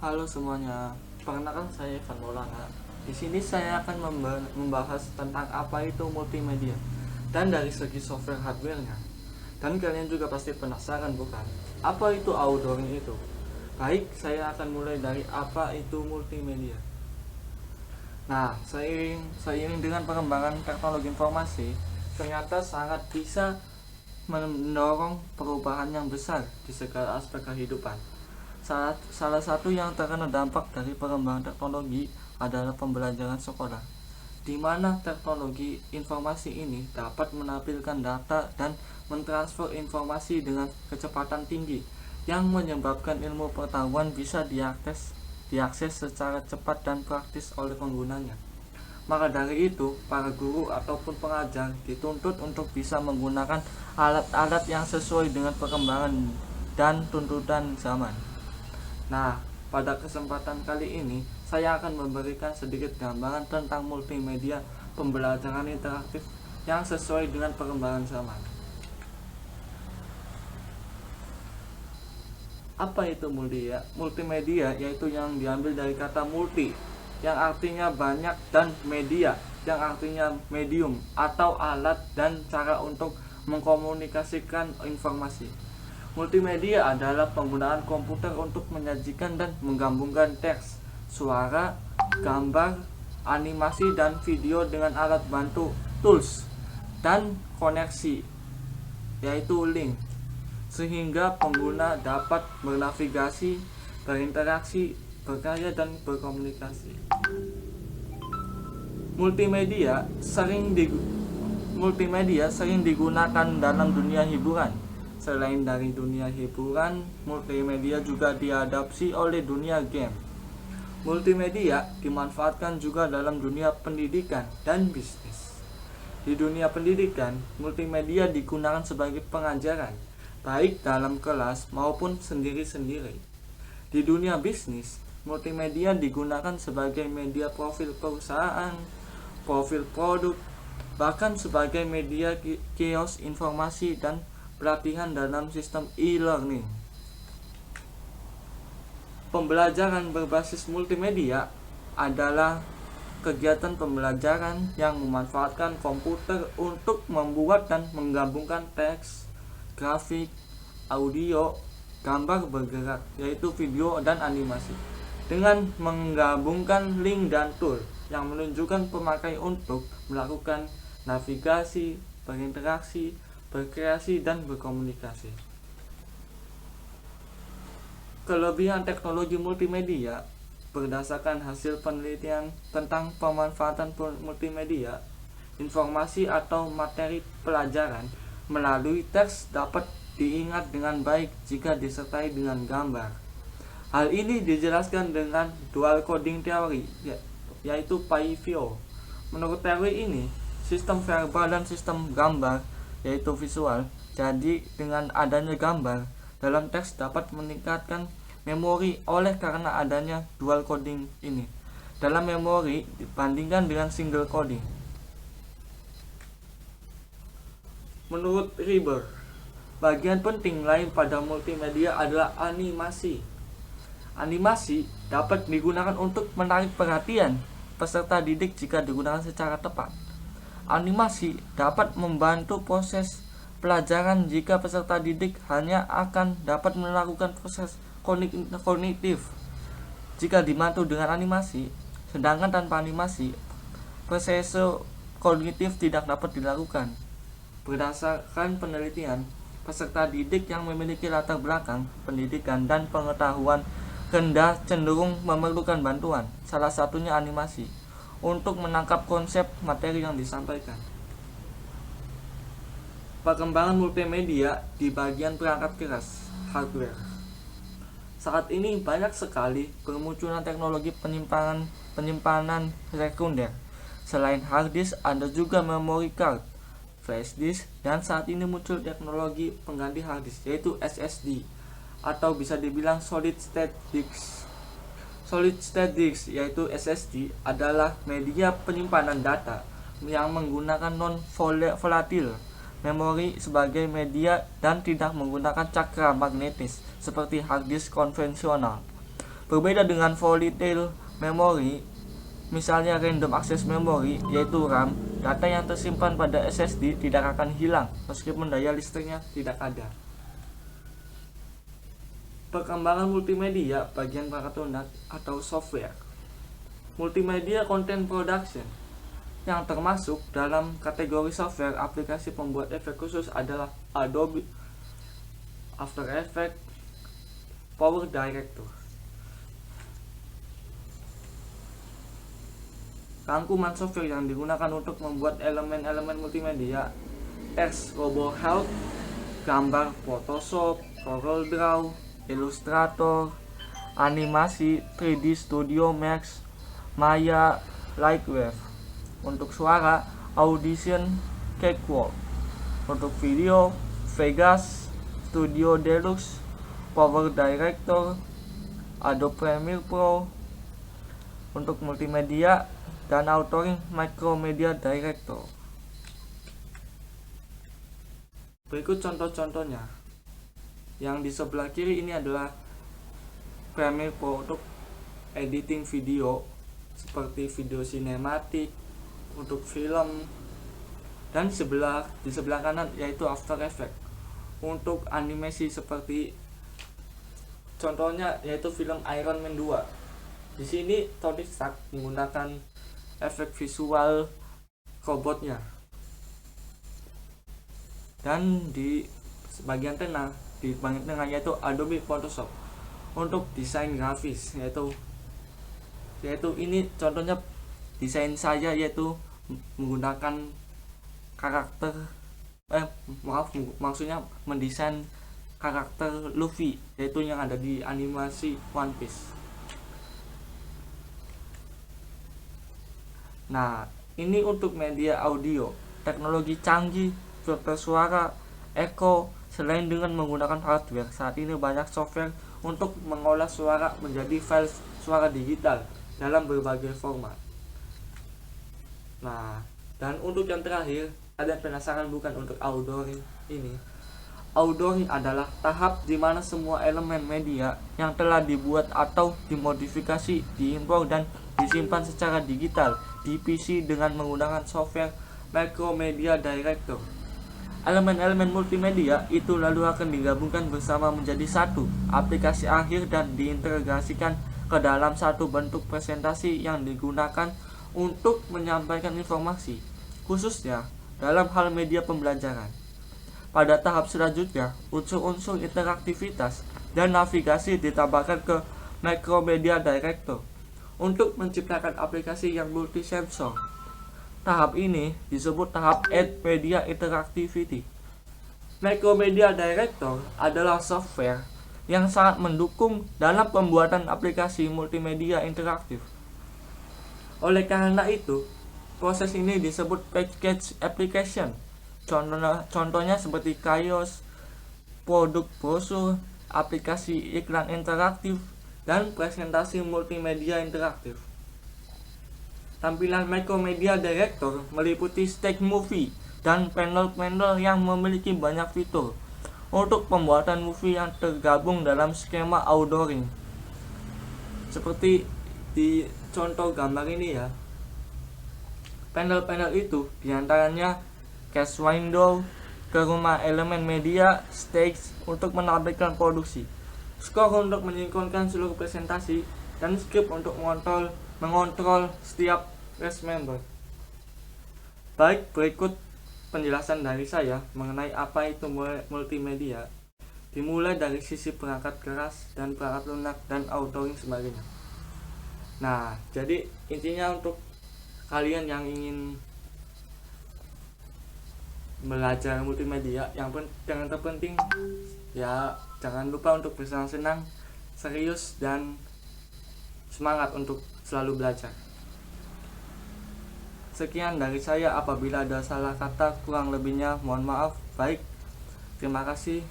Halo semuanya, perkenalkan saya Evan Maulana. Di sini saya akan membahas tentang apa itu multimedia dan dari segi software hardware-nya. Dan kalian juga pasti penasaran bukan? Apa itu outdooring itu? Baik, saya akan mulai dari apa itu multimedia. Nah, seiring dengan perkembangan teknologi informasi, ternyata sangat bisa mendorong perubahan yang besar di segala aspek kehidupan. Salah satu yang terkena dampak dari perkembangan teknologi adalah pembelajaran sekolah, di mana teknologi informasi ini dapat menampilkan data dan mentransfer informasi dengan kecepatan tinggi, yang menyebabkan ilmu pengetahuan bisa diakses secara cepat dan praktis oleh penggunanya. Maka dari itu, para guru ataupun pengajar dituntut untuk bisa menggunakan alat-alat yang sesuai dengan perkembangan dan tuntutan zaman. Nah, pada kesempatan kali ini, saya akan memberikan sedikit gambaran tentang multimedia pembelajaran interaktif yang sesuai dengan perkembangan zaman. Apa itu multimedia? Multimedia yaitu yang diambil dari kata multi, yang artinya banyak, dan media, yang artinya medium atau alat dan cara untuk mengkomunikasikan informasi. Multimedia adalah penggunaan komputer untuk menyajikan dan menggabungkan teks, suara, gambar, animasi, dan video dengan alat bantu, tools, dan koneksi, yaitu link, sehingga pengguna dapat bernavigasi, berinteraksi, berkarya, dan berkomunikasi. Multimedia sering digunakan dalam dunia hiburan. Selain dari dunia hiburan, multimedia juga diadopsi oleh dunia game. Multimedia dimanfaatkan juga dalam dunia pendidikan dan bisnis. Di dunia pendidikan, multimedia digunakan sebagai pengajaran, baik dalam kelas maupun sendiri-sendiri. Di dunia bisnis, multimedia digunakan sebagai media profil perusahaan, profil produk, bahkan sebagai media kios informasi dan pelatihan dalam sistem e-learning. Pembelajaran berbasis multimedia adalah kegiatan pembelajaran yang memanfaatkan komputer untuk membuat dan menggabungkan teks, grafik, audio, gambar bergerak, yaitu video dan animasi, dengan menggabungkan link dan tool yang menunjukkan pemakai untuk melakukan navigasi, berinteraksi, berkreasi, dan berkomunikasi. Kelebihan teknologi multimedia berdasarkan hasil penelitian tentang pemanfaatan multimedia, informasi atau materi pelajaran melalui teks dapat diingat dengan baik jika disertai dengan gambar. Hal ini dijelaskan dengan dual coding theory, yaitu PIVO. Menurut teori ini, sistem verbal dan sistem gambar, yaitu visual, jadi dengan adanya gambar dalam teks dapat meningkatkan memori oleh karena adanya dual coding ini dalam memori dibandingkan dengan single coding. Menurut Reber, bagian penting lain pada multimedia adalah animasi. Animasi dapat digunakan untuk menarik perhatian peserta didik jika digunakan secara tepat. Animasi dapat membantu proses pelajaran jika peserta didik hanya akan dapat melakukan proses kognitif jika dibantu dengan animasi, sedangkan tanpa animasi, proses kognitif tidak dapat dilakukan. Berdasarkan penelitian, peserta didik yang memiliki latar belakang pendidikan dan pengetahuan rendah cenderung memerlukan bantuan, salah satunya animasi, untuk menangkap konsep materi yang disampaikan. Perkembangan multimedia di bagian perangkat keras, hardware. Saat ini banyak sekali bermunculan teknologi penyimpanan sekunder. Selain hard disk, ada juga memory card, flash disk, dan saat ini muncul teknologi pengganti hard disk, yaitu SSD, atau bisa dibilang solid state disk. Solid state disk, yaitu SSD, adalah media penyimpanan data yang menggunakan non-volatile memori sebagai media dan tidak menggunakan cakra magnetis seperti hard disk konvensional. Berbeda dengan volatile memory, misalnya random access memory, yaitu RAM, data yang tersimpan pada SSD tidak akan hilang meskipun daya listriknya tidak ada. Perkembangan multimedia bagian perangkat lunak atau software. Multimedia content production yang termasuk dalam kategori software aplikasi pembuat efek khusus adalah Adobe After Effects, Power Director. Rangkuman software yang digunakan untuk membuat elemen-elemen multimedia: RoboHelp, gambar Photoshop, CorelDRAW, Illustrator, animasi 3D Studio Max, Maya, Lightwave. Untuk suara, Audition, Cakewalk. Untuk video, Vegas, Studio Deluxe, Power Director, Adobe Premiere Pro. Untuk multimedia dan authoring, Macromedia Director. Berikut contoh-contohnya. Yang di sebelah kiri ini adalah Premiere Pro untuk editing video seperti video sinematik, untuk film, dan di sebelah kanan yaitu After Effects untuk animasi seperti contohnya yaitu film Iron Man 2. Di sini Tony Stark menggunakan efek visual robotnya. Dan di bagian tengah yaitu Adobe Photoshop untuk desain grafis, yaitu ini contohnya desain saya, yaitu menggunakan karakter maksudnya mendesain karakter Luffy, yaitu yang ada di animasi One Piece. Nah, ini untuk media audio, teknologi canggih, filter suara, echo. Selain dengan menggunakan hardware, saat ini banyak software untuk mengolah suara menjadi file suara digital dalam berbagai format. Nah, dan untuk yang terakhir, ada penasaran bukan untuk outdooring ini? Outdooring adalah tahap di mana semua elemen media yang telah dibuat atau dimodifikasi, diimpor dan disimpan secara digital di PC dengan menggunakan software Macromedia Director. Elemen-elemen multimedia itu lalu akan digabungkan bersama menjadi satu aplikasi akhir dan diintegrasikan ke dalam satu bentuk presentasi yang digunakan untuk menyampaikan informasi, khususnya dalam hal media pembelajaran. Pada tahap selanjutnya, unsur-unsur interaktivitas dan navigasi ditambahkan ke Macromedia Director untuk menciptakan aplikasi yang multisensor. Tahap ini disebut tahap Add Media Interactivity. Macromedia Director adalah software yang sangat mendukung dalam pembuatan aplikasi multimedia interaktif. Oleh karena itu, proses ini disebut package application. Contohnya seperti kios, produk brosur, aplikasi iklan interaktif, dan presentasi multimedia interaktif. Tampilan Macromedia Director meliputi stack movie dan panel-panel yang memiliki banyak fitur untuk pembuatan movie yang tergabung dalam skema outdooring. Seperti di contoh gambar ini ya. Panel-panel itu diantaranya cast window, ke rumah elemen media, stage untuk menampilkan produksi, score untuk menyinkronkan seluruh presentasi, dan script untuk mengontrol setiap cast member. Baik, berikut penjelasan dari saya mengenai apa itu multimedia, dimulai dari sisi perangkat keras dan perangkat lunak dan outdooring sebagainya. Nah, jadi intinya untuk kalian yang ingin belajar multimedia, yang terpenting ya jangan lupa untuk bersenang-senang, serius, dan semangat untuk selalu belajar. Sekian dari saya, apabila ada salah kata kurang lebihnya mohon maaf. Baik, terima kasih.